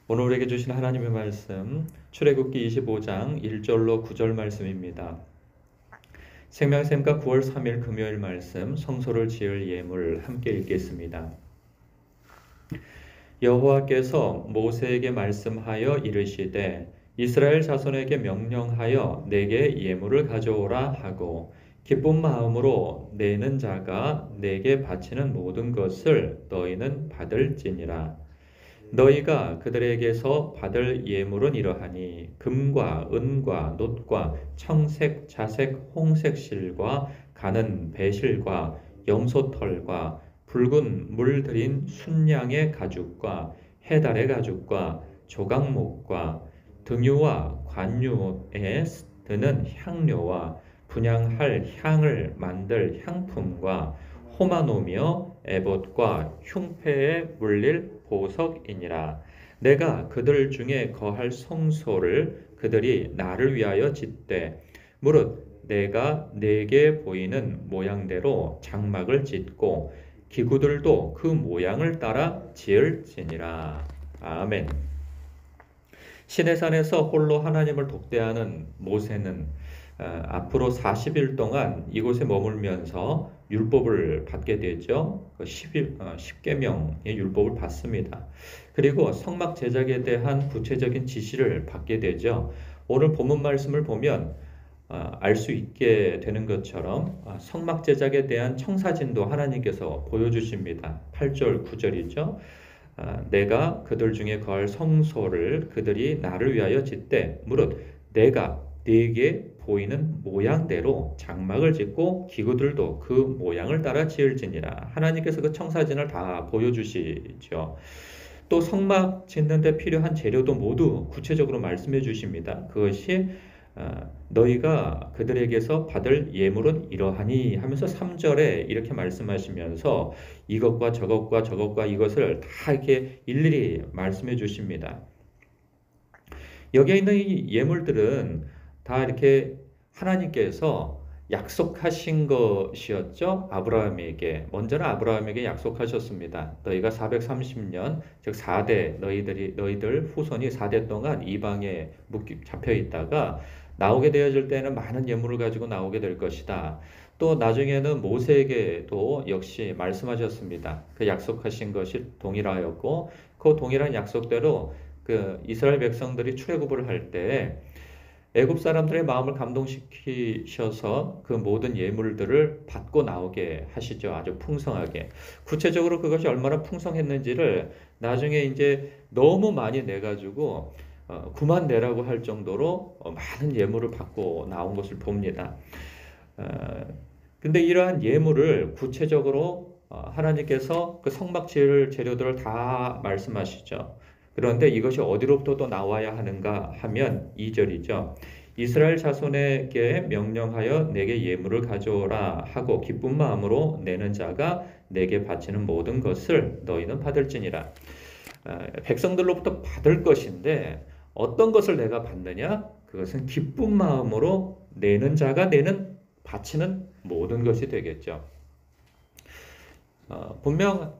오늘 우리에게 주신 하나님의 말씀, 출애굽기 25장 1절로 9절 말씀입니다. 생명샘과 9월 3일 금요일 말씀, 성소를 지을 예물 함께 읽겠습니다. 여호와께서 모세에게 말씀하여 이르시되 이스라엘 자손에게 명령하여 내게 예물을 가져오라 하고 기쁜 마음으로 내는 자가 내게 바치는 모든 것을 너희는 받을지니라. 너희가 그들에게서 받을 예물은 이러하니 금과 은과 놋과 청색, 자색, 홍색 실과 가는 배실과 염소털과 붉은 물 들인 순양의 가죽과 해달의 가죽과 조각목과 등유와 관유에 드는 향료와 분향할 향을 만들 향품과 호마노며 에봇과 흉패에 물릴 보석이니라. 내가 그들 중에 거할 성소를 그들이 나를 위하여 짓되 무릇 내가 내게 보이는 모양대로 장막을 짓고 기구들도 그 모양을 따라 지을지니라. 아멘. 시내산에서 홀로 하나님을 독대하는 모세는 앞으로 40일 동안 이곳에 머물면서 율법을 받게 되죠. 10계명의 율법을 받습니다. 그리고 성막 제작에 대한 구체적인 지시를 받게 되죠. 오늘 본문 말씀을 보면 알 수 있게 되는 것처럼 성막 제작에 대한 청사진도 하나님께서 보여주십니다. 8절, 9절이죠. 내가 그들 중에 거할 성소를 그들이 나를 위하여 짓되 무릇 내가 네게 보이는 모양대로 장막을 짓고 기구들도 그 모양을 따라 지을지니라. 하나님께서 그 청사진을 다 보여주시죠. 또 성막 짓는데 필요한 재료도 모두 구체적으로 말씀해 주십니다. 그것이 너희가 그들에게서 받을 예물은 이러하니 하면서 3절에 이렇게 말씀하시면서 이것과 저것과 저것과 이것을 다 이렇게 일일이 말씀해 주십니다. 여기에 있는 이 예물들은 다 이렇게 하나님께서 약속하신 것이었죠. 아브라함에게 먼저는 아브라함에게 약속하셨습니다. 너희가 430년 즉 4대 너희들 후손이 4대 동안 이방에 잡혀 있다가 나오게 되어질 때는 많은 예물을 가지고 나오게 될 것이다. 또 나중에는 모세에게도 역시 말씀하셨습니다. 그 약속하신 것이 동일하였고 그 동일한 약속대로 그 이스라엘 백성들이 출애굽을 할 때 애굽 사람들의 마음을 감동시키셔서 그 모든 예물들을 받고 나오게 하시죠. 아주 풍성하게. 구체적으로 그것이 얼마나 풍성했는지를 나중에 이제 너무 많이 내가지고 9만 내라고 할 정도로 많은 예물을 받고 나온 것을 봅니다. 근데 이러한 예물을 구체적으로 하나님께서 그 성막 지을 재료들을 다 말씀하시죠. 그런데 이것이 어디로부터 또 나와야 하는가 하면 2절이죠. 이스라엘 자손에게 명령하여 내게 예물을 가져오라 하고 기쁜 마음으로 내는 자가 내게 바치는 모든 것을 너희는 받을지니라. 백성들로부터 받을 것인데 어떤 것을 내가 받느냐? 그것은 기쁜 마음으로 내는 자가 바치는 모든 것이 되겠죠. 분명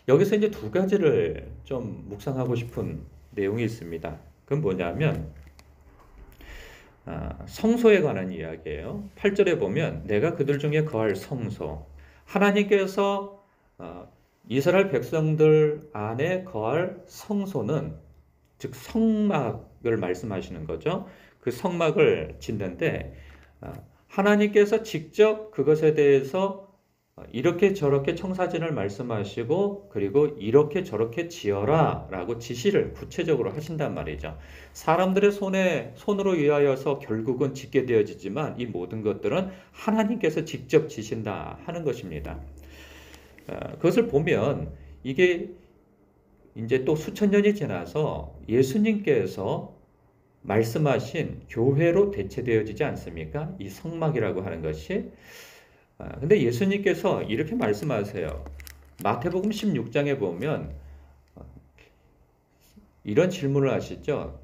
여기서 이제 두 가지를 좀 묵상하고 싶은 내용이 있습니다. 그건 뭐냐면 성소에 관한 이야기예요. 8절에 보면 내가 그들 중에 거할 성소. 하나님께서 이스라엘 백성들 안에 거할 성소는 즉 성막을 말씀하시는 거죠. 그 성막을 짓는데 하나님께서 직접 그것에 대해서 이렇게 저렇게 청사진을 말씀하시고 그리고 이렇게 저렇게 지어라 라고 지시를 구체적으로 하신단 말이죠. 사람들의 손으로 의하여서 결국은 짓게 되어지지만 이 모든 것들은 하나님께서 직접 지신다 하는 것입니다. 그것을 보면 이게 이제 또 수천 년이 지나서 예수님께서 말씀하신 교회로 대체되어지지 않습니까? 이 성막이라고 하는 것이. 근데 예수님께서 이렇게 말씀하세요. 마태복음 16장에 보면 이런 질문을 하시죠.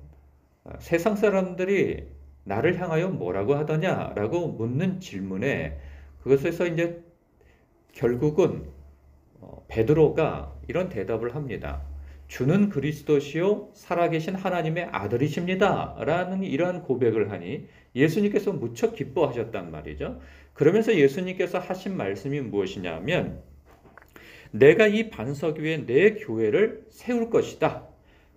세상 사람들이 나를 향하여 뭐라고 하더냐라고 묻는 질문에 그것에서 이제 결국은 베드로가 이런 대답을 합니다. 주는 그리스도시요 살아계신 하나님의 아들이십니다. 라는 이러한 고백을 하니 예수님께서 무척 기뻐하셨단 말이죠. 그러면서 예수님께서 하신 말씀이 무엇이냐면 내가 이 반석 위에 내 교회를 세울 것이다.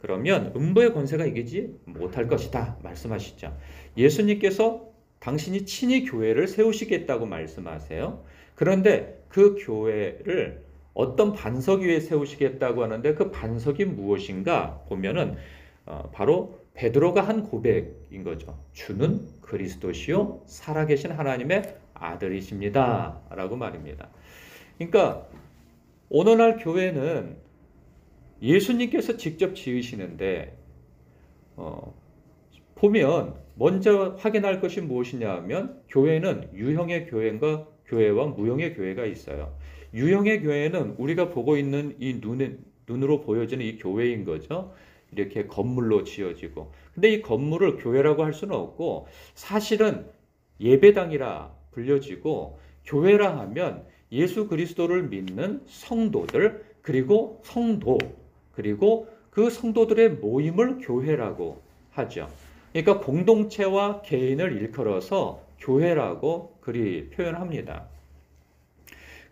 그러면 음부의 권세가 이기지 못할 것이다. 말씀하시죠. 예수님께서 당신이 친히 교회를 세우시겠다고 말씀하세요. 그런데 그 교회를 어떤 반석 위에 세우시겠다고 하는데 그 반석이 무엇인가 보면은 바로 베드로가 한 고백인 거죠. 주는 그리스도시요 살아계신 하나님의 아들이십니다. 라고 말입니다. 그러니까 오늘날 교회는 예수님께서 직접 지으시는데 보면 먼저 확인할 것이 무엇이냐 하면 교회는 유형의 교회와 무형의 교회가 있어요. 유형의 교회는 우리가 보고 있는 이 눈으로 보여지는 이 교회인 거죠. 이렇게 건물로 지어지고. 근데 이 건물을 교회라고 할 수는 없고 사실은 예배당이라 불려지고 교회라 하면 예수 그리스도를 믿는 성도들 그리고 그 성도들의 모임을 교회라고 하죠. 그러니까 공동체와 개인을 일컬어서 교회라고 그리 표현합니다.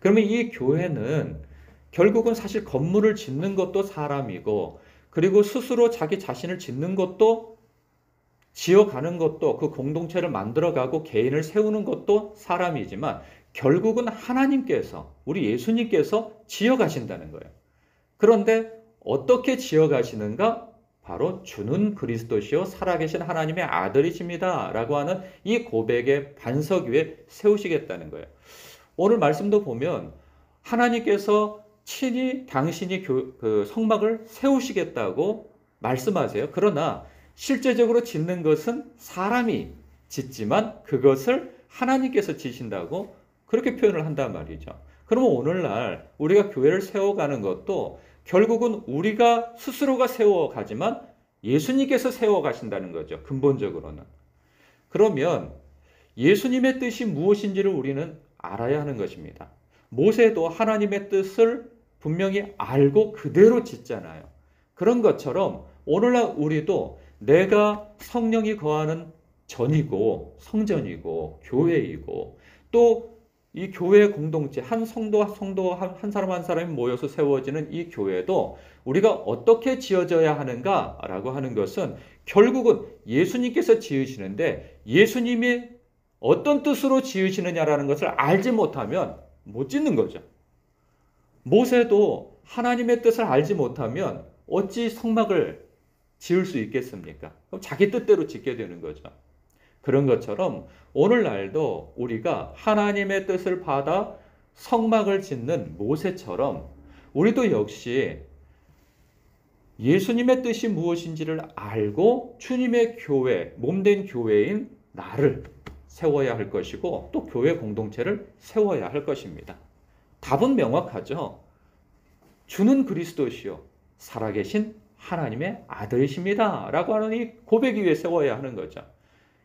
그러면 이 교회는 결국은 사실 건물을 짓는 것도 사람이고 그리고 스스로 자기 자신을 짓는 것도 지어가는 것도 그 공동체를 만들어가고 개인을 세우는 것도 사람이지만 결국은 하나님께서 우리 예수님께서 지어가신다는 거예요. 그런데 어떻게 지어가시는가? 바로 주는 그리스도시요 살아계신 하나님의 아들이십니다. 라고 하는 이 고백의 반석 위에 세우시겠다는 거예요. 오늘 말씀도 보면 하나님께서 친히 당신이 그 성막을 세우시겠다고 말씀하세요. 그러나 실제적으로 짓는 것은 사람이 짓지만 그것을 하나님께서 지신다고 그렇게 표현을 한단 말이죠. 그러면 오늘날 우리가 교회를 세워가는 것도 결국은 우리가 스스로가 세워가지만 예수님께서 세워가신다는 거죠. 근본적으로는. 그러면 예수님의 뜻이 무엇인지를 우리는 알아야 하는 것입니다. 모세도 하나님의 뜻을 분명히 알고 그대로 짓잖아요. 그런 것처럼 오늘날 우리도 내가 성령이 거하는 전이고 성전이고 교회이고 또 이 교회 공동체 한 성도 한 사람 한 사람이 모여서 세워지는 이 교회도 우리가 어떻게 지어져야 하는가라고 하는 것은 결국은 예수님께서 지으시는데 예수님이 어떤 뜻으로 지으시느냐라는 것을 알지 못하면 못 짓는 거죠. 모세도 하나님의 뜻을 알지 못하면 어찌 성막을 지을 수 있겠습니까? 그럼 자기 뜻대로 짓게 되는 거죠. 그런 것처럼 오늘날도 우리가 하나님의 뜻을 받아 성막을 짓는 모세처럼 우리도 역시 예수님의 뜻이 무엇인지를 알고 주님의 교회, 몸된 교회인 나를 세워야 할 것이고 또 교회 공동체를 세워야 할 것입니다. 답은 명확하죠. 주는 그리스도시요 살아계신 하나님의 아들이십니다. 라고 하는 이 고백 위에 세워야 하는 거죠.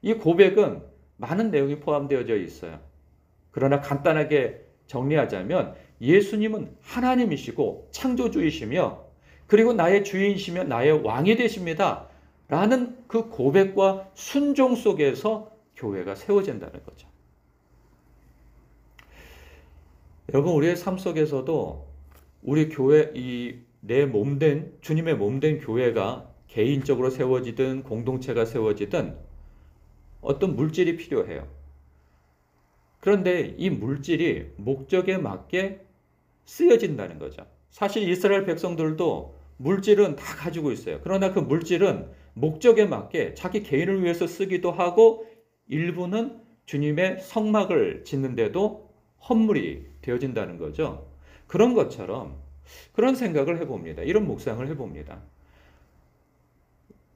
이 고백은 많은 내용이 포함되어져 있어요. 그러나 간단하게 정리하자면 예수님은 하나님이시고 창조주이시며 그리고 나의 주인이시며 나의 왕이 되십니다. 라는 그 고백과 순종 속에서 교회가 세워진다는 거죠. 여러분 우리의 삶 속에서도 우리 교회 내 몸된 주님의 몸된 교회가 개인적으로 세워지든 공동체가 세워지든 어떤 물질이 필요해요. 그런데 이 물질이 목적에 맞게 쓰여진다는 거죠. 사실 이스라엘 백성들도 물질은 다 가지고 있어요. 그러나 그 물질은 목적에 맞게 자기 개인을 위해서 쓰기도 하고 일부는 주님의 성막을 짓는데도 헌물이 되어진다는 거죠. 그런 것처럼 그런 생각을 해봅니다. 이런 묵상을 해봅니다.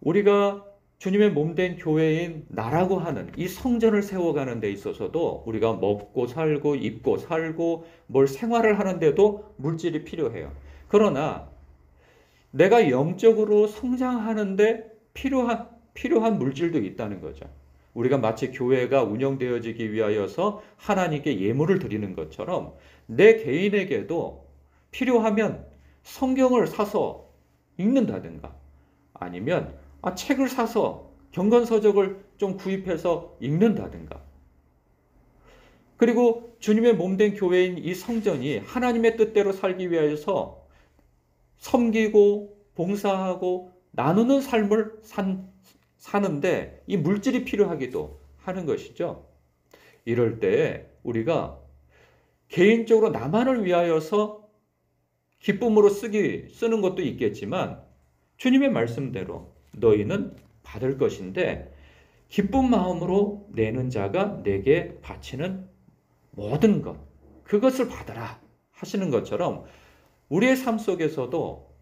우리가 주님의 몸된 교회인 나라고 하는 이 성전을 세워가는 데 있어서도 우리가 먹고 살고 입고 살고 뭘 생활을 하는데도 물질이 필요해요. 그러나 내가 영적으로 성장하는데 필요한 물질도 있다는 거죠. 우리가 마치 교회가 운영되어지기 위하여서 하나님께 예물을 드리는 것처럼 내 개인에게도 필요하면 성경을 사서 읽는다든가 아니면 책을 사서 경건서적을 좀 구입해서 읽는다든가 그리고 주님의 몸된 교회인 이 성전이 하나님의 뜻대로 살기 위해서 섬기고 봉사하고 나누는 삶을 사는데 이 물질이 필요하기도 하는 것이죠. 이럴 때 우리가 개인적으로 나만을 위하여서 기쁨으로 쓰는 것도 있겠지만 주님의 말씀대로 너희는 받을 것인데 기쁜 마음으로 내는 자가 내게 바치는 모든 것 그것을 받아라 하시는 것처럼 우리의 삶 속에서도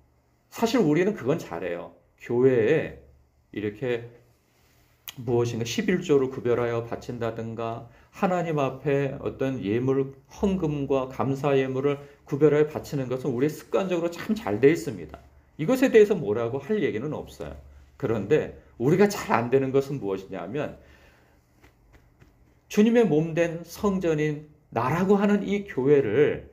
사실 우리는 그건 잘해요. 교회에 이렇게 무엇인가 11조를 구별하여 바친다든가 하나님 앞에 어떤 예물, 헌금과 감사 예물을 구별하여 바치는 것은 우리 습관적으로 참 잘 돼 있습니다. 이것에 대해서 뭐라고 할 얘기는 없어요. 그런데 우리가 잘 안 되는 것은 무엇이냐면 주님의 몸된 성전인 나라고 하는 이 교회를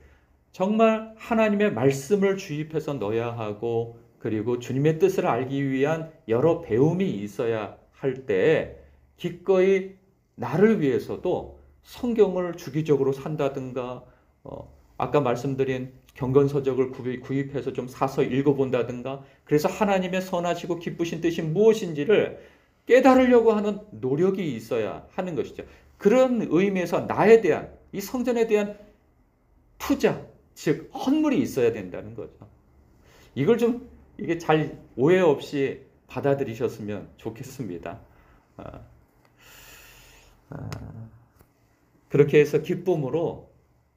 정말 하나님의 말씀을 주입해서 넣어야 하고 그리고 주님의 뜻을 알기 위한 여러 배움이 있어야 할 때 기꺼이 나를 위해서도 성경을 주기적으로 산다든가 아까 말씀드린 경건서적을 구입해서 좀 사서 읽어본다든가 그래서 하나님의 선하시고 기쁘신 뜻이 무엇인지를 깨달으려고 하는 노력이 있어야 하는 것이죠. 그런 의미에서 나에 대한 이 성전에 대한 투자 즉 헌물이 있어야 된다는 거죠. 이걸 좀 이게 잘 오해 없이 받아들이셨으면 좋겠습니다. 그렇게 해서 기쁨으로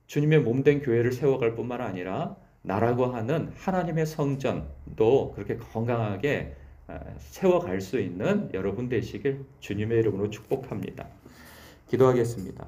주님의 몸된 교회를 세워갈 뿐만 아니라 나라고 하는 하나님의 성전도 그렇게 건강하게 세워갈 수 있는 여러분 되시길 주님의 이름으로 축복합니다. 기도하겠습니다.